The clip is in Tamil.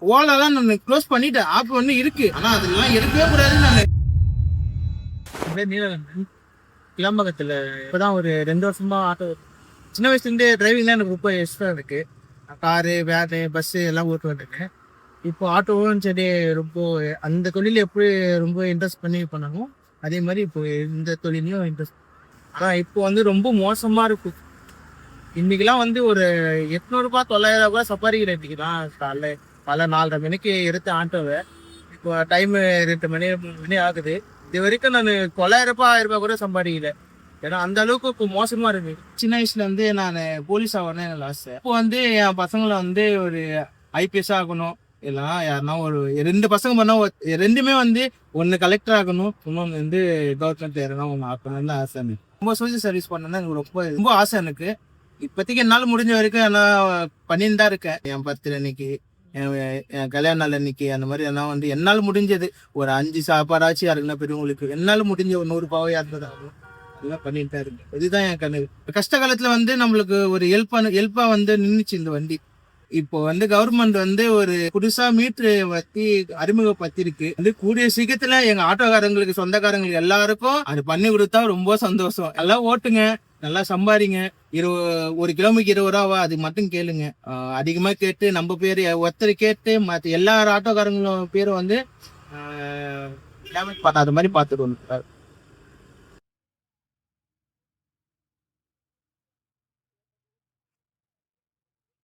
ஓலாலாம் நான் க்ளோஸ் பண்ணிட்டேன். ஆப் ஒன்று இருக்கு, ஆனா அதெல்லாம் எடுக்கவே கூடாதுன்னு நான். என் பேர் நீலகண்டன். கிளம்பகத்தில் இப்போதான் ஒரு 2 வருஷமா ஆட்டோ. சின்ன வயசுலேருந்தே டிரைவிங்லாம் எனக்கு ரொம்ப இஷ்டம் இருக்கு. காரு, வேனு, பஸ்ஸு எல்லாம் ஓட்டுவேன். இப்போ ஆட்டோவும் சரி, ரொம்ப அந்த தொழில் எப்படி ரொம்ப இன்ட்ரெஸ்ட் பண்ணி பண்ணாங்க, அதே மாதிரி இப்போ இந்த தொழிலையும் இன்ட்ரெஸ்ட். ஆனால் இப்போ வந்து ரொம்ப மோசமாக இருக்கும். இன்னைக்கெல்லாம் வந்து ஒரு 800 900 கூட சப்பாரிக்கிற இன்னைக்குதான் காலைல பல 4:30 மணிக்கு எடுத்த ஆட்டோவை. இப்போ டைமு 2 மணி 3 மணி ஆகுது. இது வரைக்கும் நான் 900 கூட சம்பாதிக்கல. ஏன்னா அந்த அளவுக்கு இப்போ மோசமா இருக்கு. சின்ன வயசுல வந்து நான் போலீஸ் ஆகணும்னு எனக்கு ஆசை. இப்போ வந்து என் பசங்களை வந்து ஒரு ஐபிஎஸ் ஆகணும், இல்லைன்னா யாருன்னா ஒரு 2 பசங்க பண்ணா ரெண்டுமே வந்து ஒன்று கலெக்டர் ஆகணும், இன்னொன்று வந்து கவர்மெண்ட் யாருன்னா ஒன்று ஆக்கணும்னு ஆசை. ரொம்ப சோசியல் சர்வீஸ் பண்ணணும்னு எனக்கு ரொம்ப ரொம்ப ஆசை எனக்கு. இப்போதைக்கு என்னால் முடிஞ்ச வரைக்கும் நான் பண்ணின்னு தான் இருக்கேன். என் பர்த்டே அன்னைக்கு, என் கல்யாண நாள் அன்னைக்கு, அந்த மாதிரி நான் வந்து என்னால் முடிஞ்சது ஒரு 5 சாப்பாடாச்சும் யாருக்குன்னா பெரியவங்களுக்கு என்னால் முடிஞ்ச ஒரு 100 ரூபாவோ இருந்ததாகும் எல்லாம் பண்ணிட்டு தான் இருக்கு. இதுதான் என் கனவு. கஷ்ட காலத்துல வந்து நம்மளுக்கு ஒரு ஹெல்ப்பா வந்து நின்றுச்சு இந்த வண்டி. இப்போ வந்து கவர்மெண்ட் வந்து ஒரு புதுசா மீட்ரு பத்தி அறிமுகப்படுத்திருக்கு. வந்து கூடிய சீக்கிரத்துல எங்க ஆட்டோக்காரங்களுக்கு, சொந்தக்காரங்களுக்கு எல்லாருக்கும் அது பண்ணி கொடுத்தா ரொம்ப சந்தோஷம். எல்லாம் ஓட்டுங்க, நல்லா சம்பாதிங்க. 1 கிலோமீட்டருக்கு 20 ரூபாவா, அது மட்டும் கேளுங்க. அதிகமா கேட்டு நம்ம பேரு ஒருத்தர் கேட்டு மற்ற எல்லா ஆட்டோக்காரங்களும் பேரும் வந்து டேமேஜ் பண்ணாத மாதிரி பார்த்துட்டு